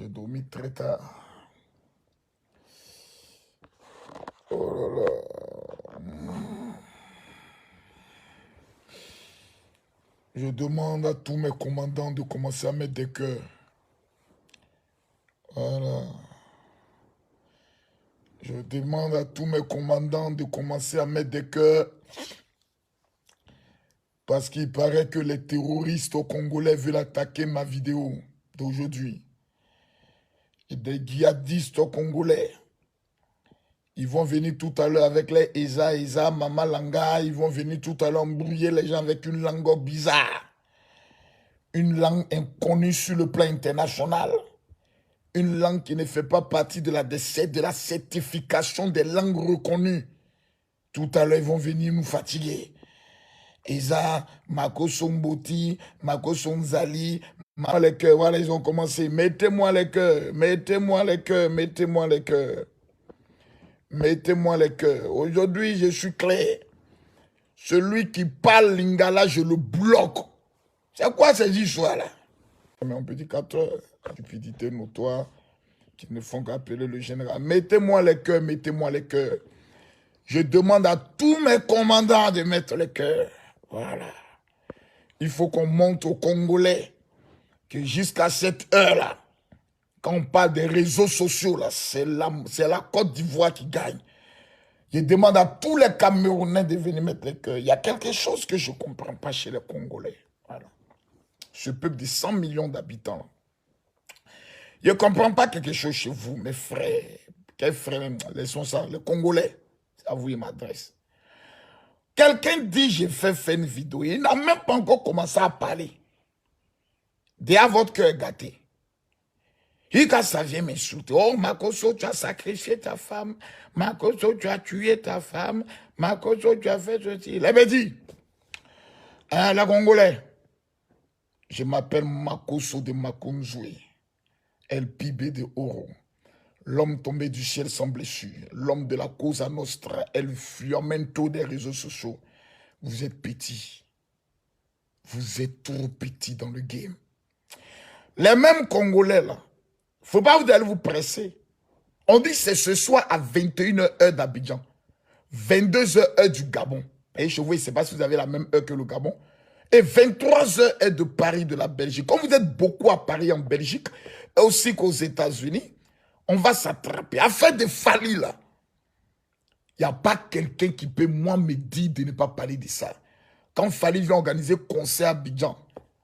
J'ai dormi très tard. Oh là là. Je demande à tous mes commandants de commencer à mettre des cœurs. Voilà. Je demande à tous mes commandants de commencer à mettre des cœurs. Parce qu'il paraît que les terroristes congolais veulent attaquer ma vidéo d'aujourd'hui. Et des djihadistes congolais. Ils vont venir tout à l'heure avec les Eza, Mama Langa. Ils vont venir tout à l'heure embrouiller les gens avec une langue bizarre. Une langue inconnue sur le plan international. Une langue qui ne fait pas partie de la certification des langues reconnues. Tout à l'heure, ils vont venir nous fatiguer. Eza, Mako Somboti, Mako Sonzali, les cœurs. Voilà, ils ont commencé. Mettez-moi les cœurs, mettez-moi les cœurs, mettez-moi les cœurs. Mettez-moi les cœurs. Aujourd'hui, je suis clair. Celui qui parle lingala, je le bloque. C'est quoi ces histoires-là? Mais on peut dire 4 heures. Stupidité notoire qui ne font qu'appeler le général. Mettez-moi les cœurs, mettez-moi les cœurs. Je demande à tous mes commandants de mettre les cœurs. Voilà. Il faut qu'on montre aux Congolais que jusqu'à cette heure-là, quand on parle des réseaux sociaux, là, c'est la Côte d'Ivoire qui gagne. Je demande à tous les Camerounais de venir mettre les cœurs. Il y a quelque chose que je ne comprends pas chez les Congolais. Voilà. Ce peuple de 100 millions d'habitants. Je ne comprends pas quelque chose chez vous, mes frères. Quels frères, laissons ça, les Congolais. C'est à vous, il m'adresse. Quelqu'un dit, j'ai fait une vidéo. Il n'a même pas encore commencé à parler. Déjà, votre cœur est gâté. Et quand ça vient m'insulter, oh, Makoso, tu as sacrifié ta femme. Makoso, tu as tué ta femme. Makoso, tu as fait ceci. Il avait dit, hein, les Congolais, je m'appelle Makoso de Makonzoué, El Pibé de Oro. L'homme tombé du ciel sans blessure, l'homme de la cause à nostra, El Fiamento des réseaux sociaux. Vous êtes petit. Vous êtes trop petit dans le game. Les mêmes Congolais, là, faut pas vous aller vous presser. On dit que c'est ce soir à 21h d'Abidjan, 22h du Gabon. Et je ne sais pas si vous avez la même heure que le Gabon. Et 23h de Paris, de la Belgique. Comme vous êtes beaucoup à Paris, en Belgique, et aussi qu'aux États-Unis, on va s'attraper. Affaire de Fali, là, il n'y a pas quelqu'un qui peut, moi, me dire de ne pas parler de ça. Quand Fali vient organiser concert à Abidjan,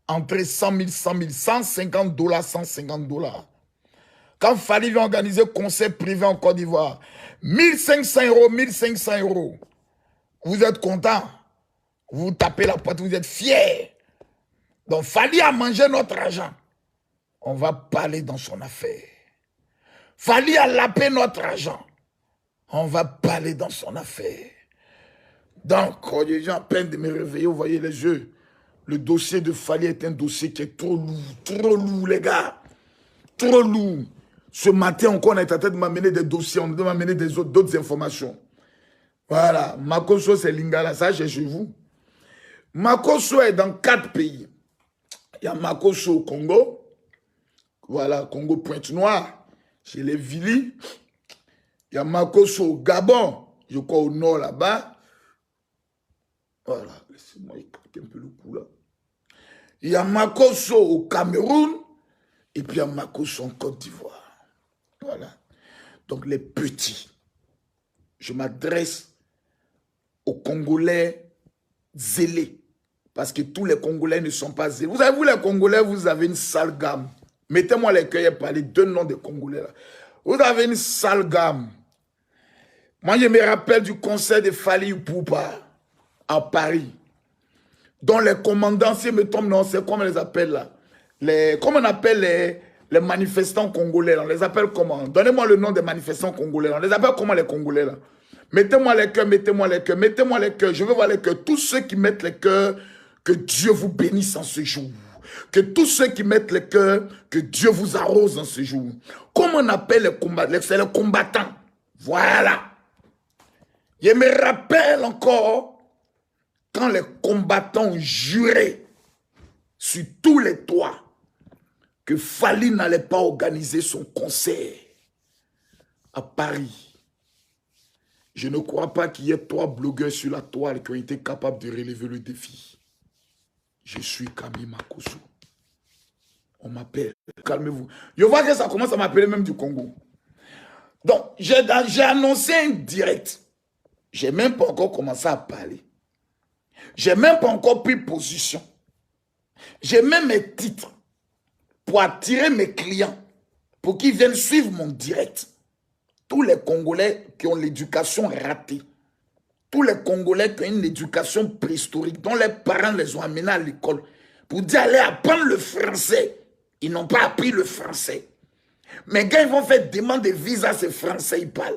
entrée 100 000, 100 000, 150 $, 150 $. Quand Fali vient organiser concert privé en Côte d'Ivoire, 1500 €, 1500 €. Vous êtes content? Vous tapez la porte, vous êtes fiers. Donc, Fali a mangé notre argent. On va parler dans son affaire. Fali a lapé notre argent. On va parler dans son affaire. Donc, quand les gens peinent de me réveiller, vous voyez les yeux. Le dossier de Fali est un dossier qui est trop lourd, les gars. Trop lourd. Ce matin, encore, on est en train de m'amener des dossiers, on doit m'amener d'autres informations. Voilà. Makoso, c'est Lingala, ça, c'est chez vous. Makoso est dans 4 pays. Il y a Makoso au Congo. Voilà, Congo Pointe-Noire, chez les Vili. Il y a Makoso au Gabon, je crois au nord là-bas. Voilà, laissez-moi écarter un peu le coup là. Il y a Makoso au Cameroun. Et puis il y a Makoso en Côte d'Ivoire. Voilà. Donc les petits. Je m'adresse aux Congolais zélés. Parce que tous les Congolais ne sont pas zélés. Vous savez, vous les Congolais, vous avez une sale gamme. Mettez-moi les cœurs et parlez 2 noms de Congolais là. Vous avez une sale gamme. Moi, je me rappelle du concert de Fali Ipupa à Paris. Dont les commandants, si me tombent, non, c'est comment on les appelle là? Comment on appelle les manifestants congolais là? On les appelle comment? Donnez-moi le nom des manifestants congolais là. On les appelle comment les Congolais là? Mettez-moi les cœurs, mettez-moi les cœurs, mettez-moi les cœurs. Je veux voir les cœurs. Tous ceux qui mettent les cœurs, que Dieu vous bénisse en ce jour. Que tous ceux qui mettent les cœurs, que Dieu vous arrose en ce jour. Comment on appelle les combattants? C'est les combattants. Voilà. Je me rappelle encore quand les combattants ont juré sur tous les toits que Fally n'allait pas organiser son concert à Paris. Je ne crois pas qu'il y ait 3 blogueurs sur la toile qui ont été capables de relever le défi. Je suis Camille Makosso. On m'appelle. Calmez-vous. Je vois que ça commence à m'appeler même du Congo. Donc, j'ai annoncé un direct. Je n'ai même pas encore commencé à parler. Je n'ai même pas encore pris position. J'ai même mes titres pour attirer mes clients, pour qu'ils viennent suivre mon direct. Tous les Congolais qui ont l'éducation ratée, tous les Congolais qui ont une éducation préhistorique, dont les parents les ont amenés à l'école, pour dire allez apprendre le français. Ils n'ont pas appris le français. Mais quand ils vont faire demande de visa, c'est français, ils parlent.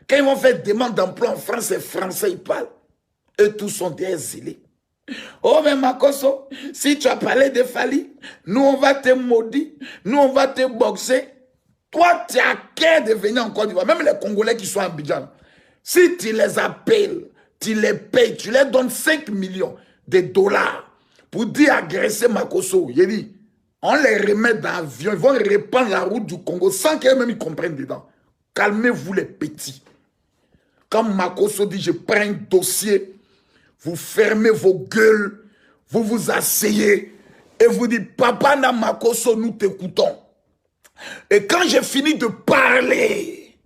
Quand ils vont faire demande d'emploi en France, c'est français, ils parlent. Eux tous sont des zélés. Oh, mais Makosso, si tu as parlé de Fally, nous on va te maudire, nous on va te boxer. Toi, tu as qu'à de venir en Côte d'Ivoire. Même les Congolais qui sont à Abidjan, si tu les appelles, tu les payes, tu leur donnes 5 millions de dollars pour dire agresser Makosso. Il dit, on les remet dans l'avion, ils vont répandre la route du Congo sans qu'eux-mêmes ils comprennent dedans. Calmez-vous les petits. Quand Makosso dit, je prends un dossier, vous fermez vos gueules, vous vous asseyez et vous dites, Papa na Makosso, nous t'écoutons. Et quand j'ai fini de parler,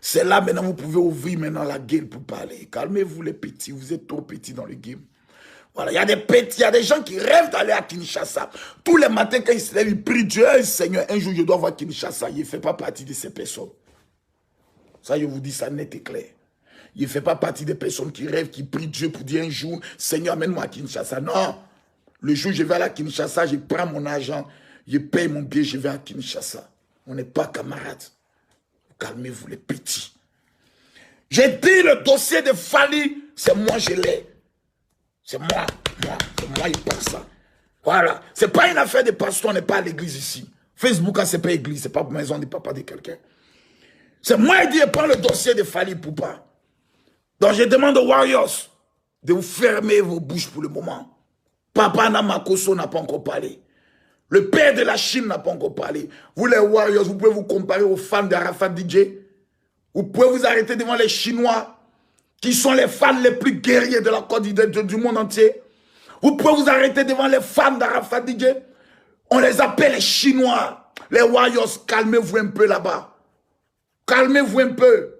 c'est là maintenant vous pouvez ouvrir maintenant la gueule pour parler. Calmez-vous les petits, vous êtes trop petits dans le game. Voilà, il y a des petits, il y a des gens qui rêvent d'aller à Kinshasa. Tous les matins quand ils se lèvent, ils prient Dieu, Seigneur, un jour je dois voir Kinshasa. Il ne fait pas partie de ces personnes. Ça, je vous dis ça net et clair. Il ne fait pas partie des personnes qui rêvent, qui prient Dieu pour dire un jour, Seigneur, amène-moi à Kinshasa. Non. Le jour où je vais à Kinshasa, je prends mon argent, je paye mon billet, je vais à Kinshasa. On n'est pas camarades. Calmez-vous les petits. J'ai dit le dossier de Fally, c'est moi je l'ai. C'est moi, il pense ça. Voilà. C'est pas une affaire de pasteur, on n'est pas à l'église ici. Facebook, c'est pas église, c'est pas maison de papa de quelqu'un. C'est moi qui dis, prends le dossier de Fally Ipupa. Donc je demande aux Warriors de vous fermer vos bouches pour le moment. Papa Makosso n'a pas encore parlé. Le père de la Chine n'a pas encore parlé. Vous les Warriors, vous pouvez vous comparer aux fans d'Arafat DJ. Vous pouvez vous arrêter devant les Chinois, qui sont les fans les plus guerriers de la Côte d'Ivoire du monde entier. Vous pouvez vous arrêter devant les fans d'Arafat DJ. On les appelle les Chinois. Les Warriors, calmez-vous un peu là-bas. Calmez-vous un peu.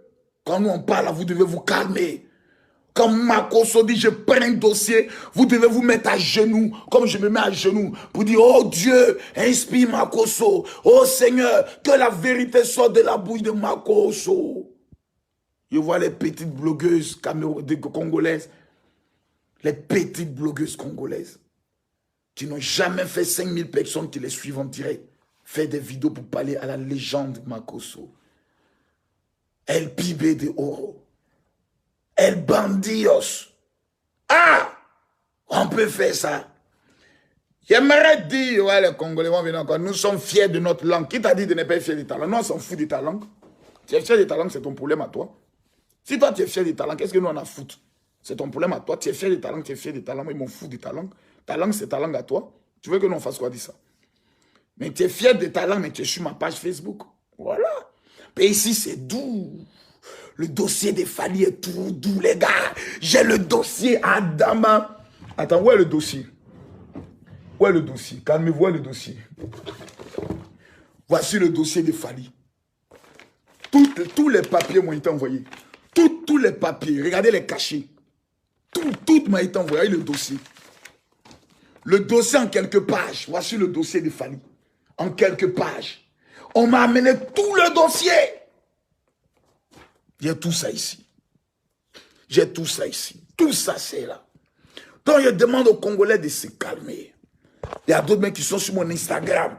Quand nous on parle, vous devez vous calmer. Quand Makosso dit je prends un dossier, vous devez vous mettre à genoux, comme je me mets à genoux, pour dire oh Dieu, inspire Makosso. Oh Seigneur, que la vérité sorte de la bouche de Makosso. Je vois les petites blogueuses congolaises, les petites blogueuses congolaises, qui n'ont jamais fait 5000 personnes qui les suivent en direct, faire des vidéos pour parler à la légende Makosso. El Pibe de Oro. El Bandios. Ah! On peut faire ça. J'aimerais dire, ouais, les Congolais vont venir encore. Nous sommes fiers de notre langue. Qui t'a dit de ne pas être fier de ta langue? Nous, on s'en fout de ta langue. Tu es fier de ta langue, c'est ton problème à toi. Si toi, tu es fier de ta langue, qu'est-ce que nous, on a foutu? C'est ton problème à toi. Tu es fier de ta langue, tu es fier de ta langue. Moi, ils m'en foutent de ta langue. Ta langue, c'est ta langue à toi. Tu veux que nous, on fasse quoi de ça? Mais tu es fier de ta langue, mais tu es sur ma page Facebook. Voilà. Et ici, c'est doux. Le dossier de Fally est tout doux, les gars. J'ai le dossier Adama. Attends, où est le dossier? Où est le dossier? Calmez-vous, où est le dossier? Voici le dossier de Fally. Tous les papiers m'ont été envoyés. Tous les papiers. Regardez les cachets. Tout m'a été envoyé, le dossier. Le dossier en quelques pages. Voici le dossier de Fally. En quelques pages. On m'a amené tout le dossier. J'ai tout ça ici. J'ai tout ça ici. Tout ça, c'est là. Donc, je demande aux Congolais de se calmer. Il y a d'autres mecs qui sont sur mon Instagram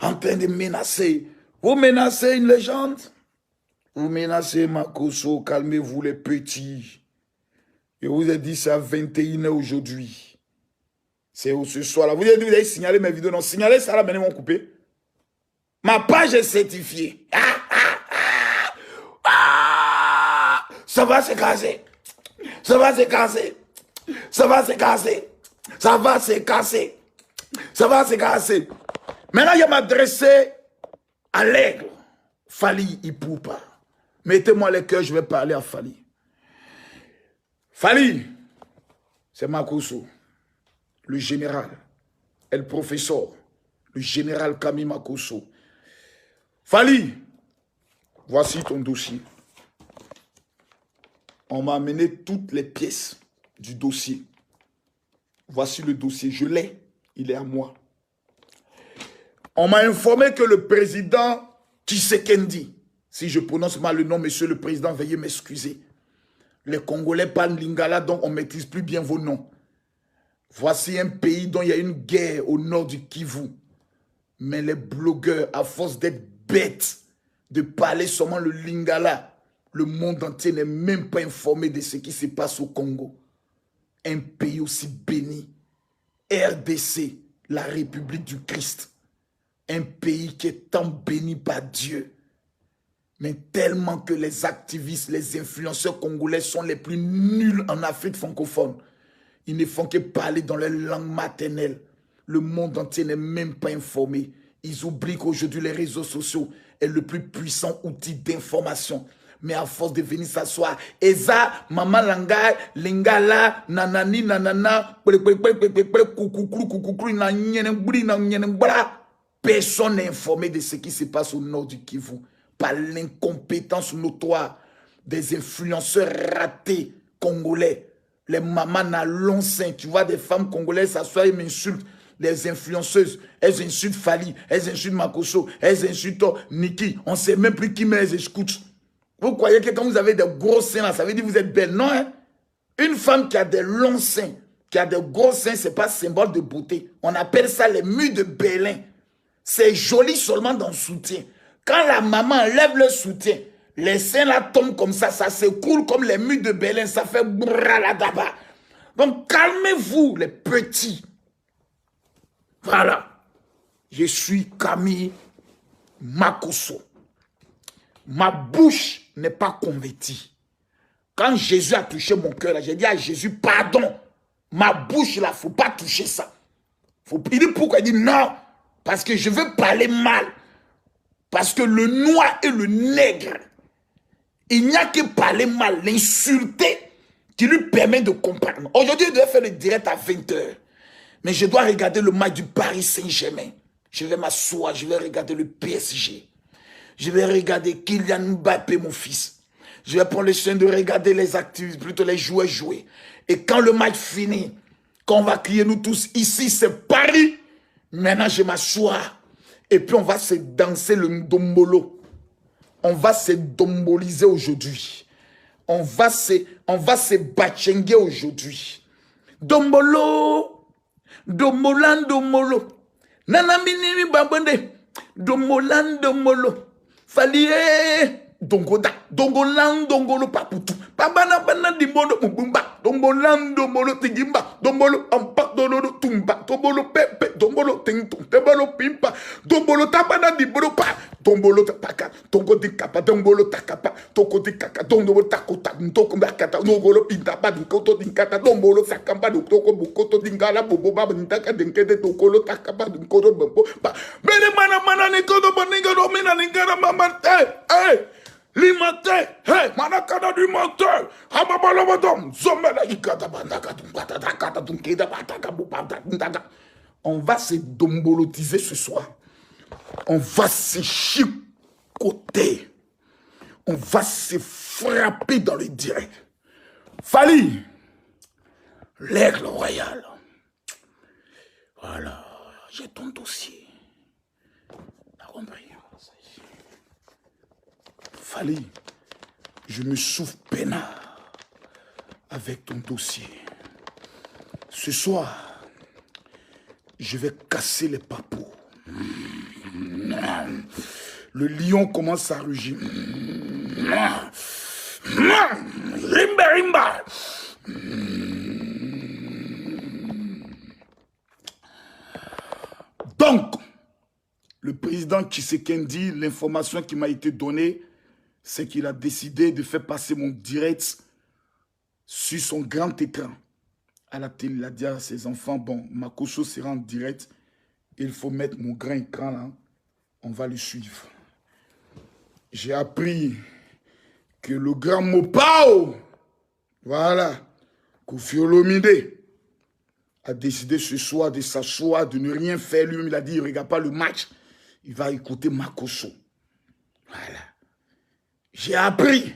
en train de menacer. Vous menacez une légende? Vous menacez Makosso, calmez-vous les petits. Je vous ai dit, c'est à 21 h aujourd'hui. C'est ce soir-là. Vous avez signalé mes vidéos. Non, signalez ça là, maintenant ils vont couper. Ma page est certifiée. Ça va se casser. Ça va se casser. Ça va se casser. Ça va se casser. Ça va, c'est cassé. Maintenant, il va m'adresser à l'aigle. Fali Ipupa. Mettez-moi les cœurs, je vais parler à Fali. Fali, c'est Makosso, le général, et le professeur, le général Camille Makosso. Fali, voici ton dossier. On m'a amené toutes les pièces du dossier. Voici le dossier, je l'ai, il est à moi. On m'a informé que le président Tshisekedi, si je prononce mal le nom, monsieur le président, veuillez m'excuser. Les Congolais parlent lingala, donc on ne maîtrise plus bien vos noms. Voici un pays dont il y a une guerre au nord du Kivu. Mais les blogueurs, à force d'être bêtes, de parler seulement le lingala, le monde entier n'est même pas informé de ce qui se passe au Congo. Un pays aussi béni. RDC, la République du Christ. Un pays qui est tant béni par Dieu. Mais tellement que les activistes, les influenceurs congolais sont les plus nuls en Afrique francophone. Ils ne font que parler dans leur langue maternelle. Le monde entier n'est même pas informé. Ils oublient qu'aujourd'hui, les réseaux sociaux est le plus puissant outil d'information. Mais à force de venir s'asseoir, Eza, Maman Langa, Lingala, Nanani, Nanana, personne n'est informé de ce qui se passe au nord du Kivu. Par l'incompétence notoire des influenceurs ratés congolais. Les mamans à long sein, tu vois des femmes congolaises s'asseoir et m'insultent. Les influenceuses, elles insultent Fali, elles insultent Makosso, elles insultent Niki. On ne sait même plus qui met les écoute. Vous croyez que quand vous avez des gros seins là, ça veut dire que vous êtes belle? Non, hein? Une femme qui a des longs seins, qui a des gros seins, ce n'est pas symbole de beauté. On appelle ça les murs de Berlin. C'est joli seulement dans le soutien. Quand la maman enlève le soutien, les seins là tombent comme ça s'écoule comme les murs de Berlin, ça fait brrrradaba. Donc calmez-vous les petits. Voilà. Je suis Camille Makosso. Ma bouche n'est pas convertie. Quand Jésus a touché mon cœur, j'ai dit à Jésus, pardon. Ma bouche, là, il ne faut pas toucher ça. Il dit pourquoi? Il dit non. Parce que je veux parler mal. Parce que le noir et le nègre, il n'y a que parler mal, l'insulter, qui lui permet de comprendre. Aujourd'hui, je dois faire le direct à 20 h. Mais je dois regarder le match du Paris Saint-Germain. Je vais m'asseoir, je vais regarder le PSG. Je vais regarder Kylian Mbappé, mon fils. Je vais prendre le soin de regarder les activistes, plutôt les joueurs jouer. Et quand le match finit, quand on va crier nous tous, ici c'est Paris, maintenant je m'assois. Et puis on va se danser le ndombolo. On va se domboliser aujourd'hui. On va se bachenguer aujourd'hui. Dombolo, dombolan domolo. Nanamini babonde, dombolan domolo. Fali dongoda, dongolan dongolo paputu. Babana bana dimbono mubumba, dombolan domolo tigimba, dombolo ampak dololo tumba, dombolo pepe, dombolo tingtung, dombolo pimpa, dombolo tabana dimbono pa, dombolo tapaka, tongo dikapa, dombolo takapa, toko dikaka, dombolo takota, toko bakata, dombolo pintapa, dinkoto dinkata, dombolo sakamba, toko bukoto dingala, bobo babintaka, dinkede tokolo takapa, dinkoto bambo, ba, bene mana nikodo baninga domina ningara mamante, Limate, hey, manakada du matin, hababalabadom, zomela ikata bandaka, tunkata tunkeda bataka bupata. On va se dombolotiser ce soir. On va se chicoter. On va se frapper dans le direct. Fali, l'aigle royal. Voilà, j'ai ton dossier. T'as compris? Fali, je me souffle peinard avec ton dossier. Ce soir, je vais casser les papous. Le lion commence à rugir. Rimba, rimba. Donc, le président Tshisekedi, l'information qui m'a été donnée, c'est qu'il a décidé de faire passer mon direct sur son grand écran à la télé. Il a dit à ses enfants, bon, Makosso sera en direct Il faut mettre mon grand écran là. On va le suivre. J'ai appris que le grand Mopao, voilà, Koffi Olomide, a décidé ce soir de s'asseoir, de ne rien faire. Lui-même, il a dit, il ne regarde pas le match. Il va écouter Makosso. Voilà. J'ai appris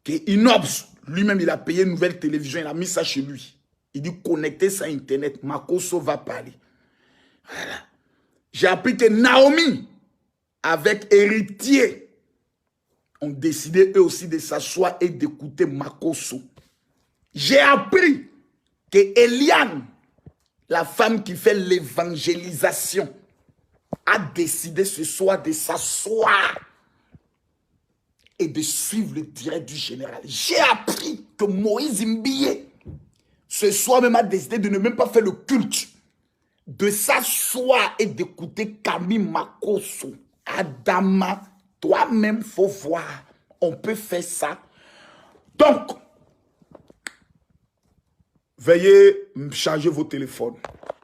que Inops, lui-même, il a payé une nouvelle télévision. Il a mis ça chez lui. Il dit, connectez ça à Internet. Makosso va parler. Voilà. J'ai appris que Naomi, avec Héritier, ont décidé eux aussi de s'asseoir et d'écouter Makosso. J'ai appris que Eliane, la femme qui fait l'évangélisation, a décidé ce soir de s'asseoir et de suivre le direct du général. J'ai appris que Moïse Mbiye, ce soir même, a décidé de ne même pas faire le culte, de s'asseoir et d'écouter Camille Makosso. Adama, toi-même, faut voir. On peut faire ça. Donc, veuillez charger vos téléphones.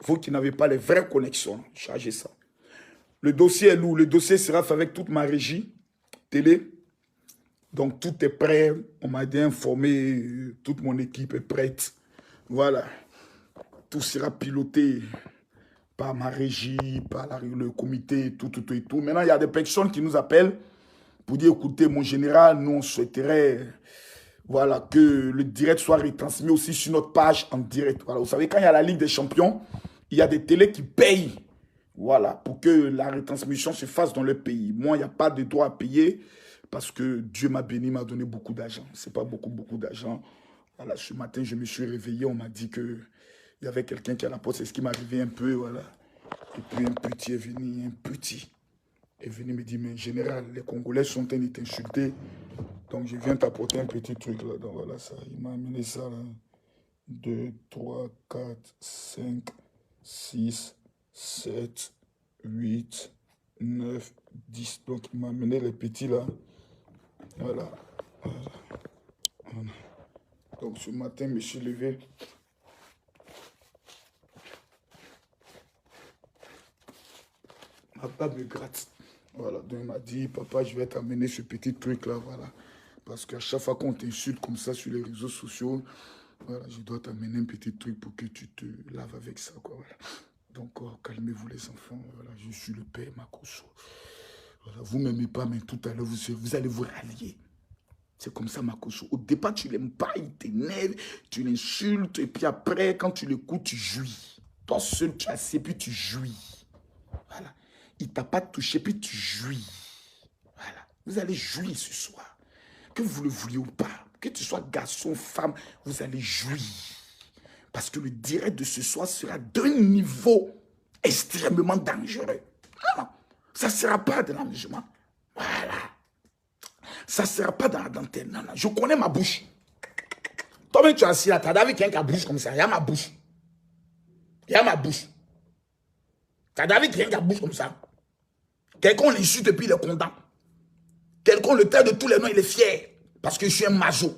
Vous qui n'avez pas les vraies connexions, chargez ça. Le dossier est lourd. Le dossier sera fait avec toute ma régie télé. Donc, tout est prêt. On m'a dit informé. Toute mon équipe est prête. Voilà. Tout sera piloté par ma régie, par le comité, tout et tout. Maintenant, il y a des personnes qui nous appellent pour dire, écoutez, mon général, nous, on souhaiterait voilà, que le direct soit retransmis aussi sur notre page en direct. Voilà. Vous savez, quand il y a la Ligue des Champions, il y a des télés qui payent voilà, pour que la retransmission se fasse dans le pays. Moi, il n'y a pas de droit à payer parce que Dieu m'a béni, m'a donné beaucoup d'argent. Ce n'est pas beaucoup d'argent. Voilà, ce matin, je me suis réveillé, on m'a dit que il y avait quelqu'un qui est à la porte, c'est ce qui m'est arrivé un peu, voilà. Et puis un petit est venu me dire, mais général, les Congolais sont en train de t'insulter. Donc je viens t'apporter un petit truc là. Donc voilà ça, il m'a amené ça là. 2, 3, 4, 5, 6, 7, 8, 9, 10. Donc il m'a amené les petits là. Voilà. Voilà. Donc ce matin, je me suis levé. Papa me gratte. Voilà, donc il m'a dit, papa, je vais t'amener ce petit truc-là, voilà. Parce qu'à chaque fois qu'on t'insulte comme ça sur les réseaux sociaux, voilà, je dois t'amener un petit truc pour que tu te laves avec ça, quoi, voilà. Donc, calmez-vous les enfants, voilà, je suis le père Makosso. Voilà, vous ne m'aimez pas, mais tout à l'heure, vous allez vous rallier. C'est comme ça, Makosso. Au départ, tu ne l'aimes pas, il t'énerve, tu l'insultes, et puis après, quand tu l'écoutes, tu jouis. Toi seul, tu es assis, puis tu jouis. Voilà. Il ne t'a pas touché, puis tu jouis. Voilà. Vous allez jouir ce soir. Que vous le vouliez ou pas, que tu sois garçon, femme, vous allez jouir. Parce que le direct de ce soir sera d'un niveau extrêmement dangereux. Non, ça ne sera pas de l'amusement. Voilà. Ça ne sera pas dans la dentelle. Non, non. Je connais ma bouche. Toi-même, tu es assis là, tu as David qui a bouche comme ça. Il y a ma bouche. Il y a ma bouche. Tu as David qui a bouche comme ça. Quelqu'un l'insulte et puis il est content. Quelqu'un le traite de tous les noms, il est fier. Parce que je suis un majo.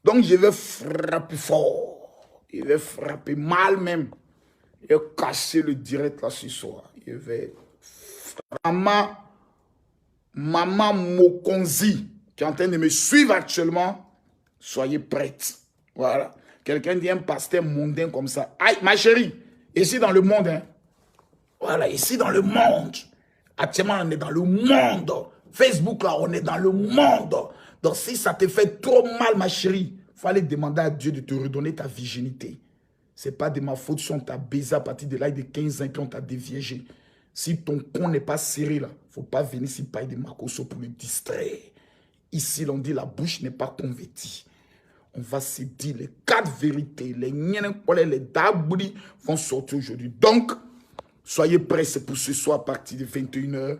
Donc je vais frapper fort. Je vais frapper mal même. Je vais casser le direct là ce soir. Je vais... Maman Mokonzi, qui est en train de me suivre actuellement, soyez prête. Voilà. Quelqu'un dit un pasteur mondain comme ça. Aïe, ma chérie, ici dans le monde, hein. Voilà, ici dans le monde. Actuellement, on est dans le monde. Facebook, là, on est dans le monde. Donc, si ça te fait trop mal, ma chérie, il faut aller demander à Dieu de te redonner ta virginité. Ce n'est pas de ma faute si on t'a baisé à partir de l'âge de 15 ans et puis on t'a déviégé. Si ton con n'est pas serré, là, il ne faut pas venir ici parler de Makosso pour le distraire. Ici, l'on dit la bouche n'est pas convertie. On va se dire les 4 vérités. Les les dabouli vont sortir aujourd'hui. Donc, soyez prêts, c'est pour ce soir à partir de 21 h.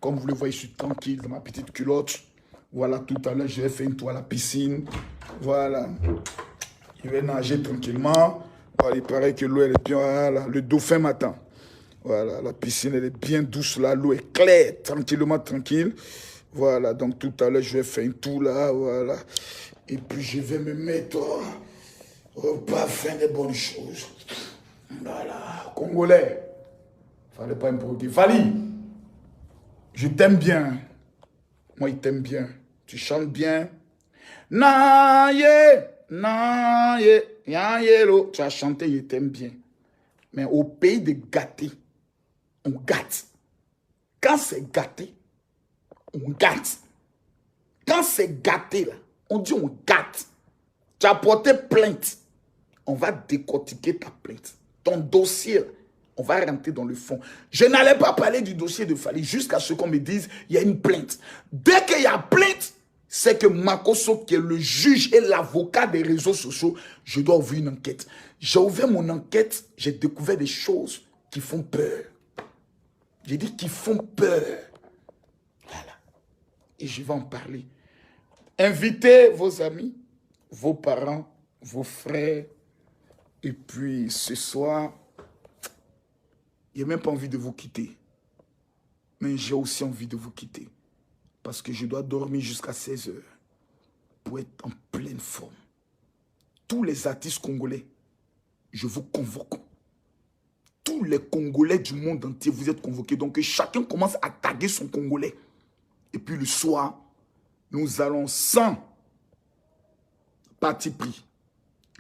Comme vous le voyez, je suis tranquille dans ma petite culotte. Voilà, tout à l'heure, je vais faire une toile à la piscine. Voilà. Je vais nager tranquillement. Voilà, il paraît que l'eau, elle est bien... Voilà, le dauphin m'attend. Voilà, la piscine, elle est bien douce là. L'eau est claire, tranquillement, tranquille. Voilà, donc tout à l'heure, je vais faire une tour là. Voilà. Et puis, je vais me mettre au parfum des bonnes choses. Voilà, Congolais. Fallait pas me provoquer. Fali, je t'aime bien. Moi, il t'aime bien. Tu chantes bien. Naye, naye, yayelo. Tu as chanté, il t'aime bien. Mais au pays de gâtés, on gâte. Quand c'est gâté, on gâte. Quand c'est gâté, là, on dit on gâte. Tu as porté plainte. On va décortiquer ta plainte. Ton dossier, là, on va rentrer dans le fond. Je n'allais pas parler du dossier de Fali jusqu'à ce qu'on me dise il y a une plainte. Dès qu'il y a plainte, c'est que Makosso, qui est le juge et l'avocat des réseaux sociaux, je dois ouvrir une enquête. J'ai ouvert mon enquête, j'ai découvert des choses qui font peur. J'ai dit qui font peur. Voilà. Et je vais en parler. Invitez vos amis, vos parents, vos frères. Et puis ce soir, il n'y a même pas envie de vous quitter. Mais j'ai aussi envie de vous quitter. Parce que je dois dormir jusqu'à 16 heures pour être en pleine forme. Tous les artistes congolais, je vous convoque. Tous les Congolais du monde entier, vous êtes convoqués. Donc que chacun commence à taguer son Congolais. Et puis le soir, nous allons sans parti pris.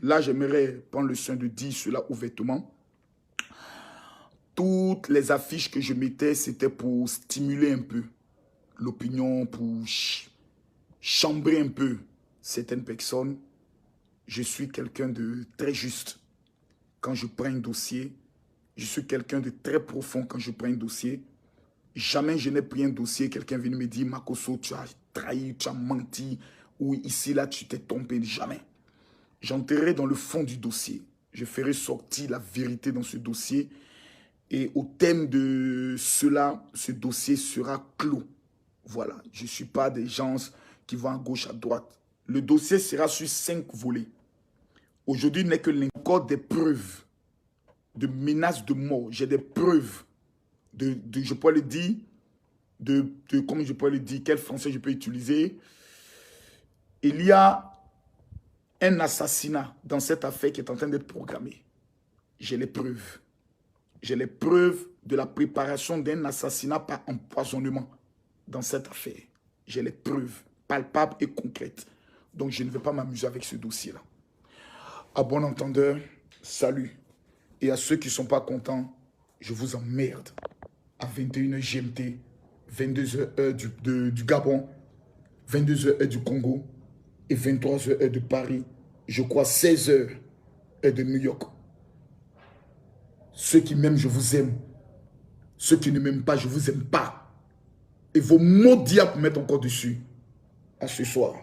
Là, j'aimerais prendre le soin de dire cela ouvertement. Toutes les affiches que je mettais, c'était pour stimuler un peu l'opinion, pour chambrer un peu certaines personnes. Je suis quelqu'un de très juste. Quand je prends un dossier, je suis quelqu'un de très profond quand je prends un dossier. Jamais je n'ai pris un dossier, quelqu'un vient me dire, Makosso, tu as trahi, tu as menti, ou ici, là, tu t'es trompé. Jamais. J'entrerai dans le fond du dossier. Je ferai sortir la vérité dans ce dossier. Et au thème de cela, ce dossier sera clos. Voilà, je ne suis pas des gens qui vont à gauche, à droite. Le dossier sera sur 5 volets. Aujourd'hui n'est que encore des preuves de menaces de mort. J'ai des preuves je peux le dire, comment je peux le dire, quel français je peux utiliser. Il y a un assassinat dans cette affaire qui est en train d'être programmé. J'ai les preuves. J'ai les preuves de la préparation d'un assassinat par empoisonnement dans cette affaire. J'ai les preuves palpables et concrètes. Donc, je ne vais pas m'amuser avec ce dossier-là. À bon entendeur, salut. Et à ceux qui ne sont pas contents, je vous emmerde. À 21h GMT, 22h heure du Gabon, 22h heure du Congo et 23h heure de Paris. Je crois 16h heure de New York. Ceux qui m'aiment, je vous aime. Ceux qui ne m'aiment pas, je ne vous aime pas. Et vos mots diables mettent encore dessus. À ce soir.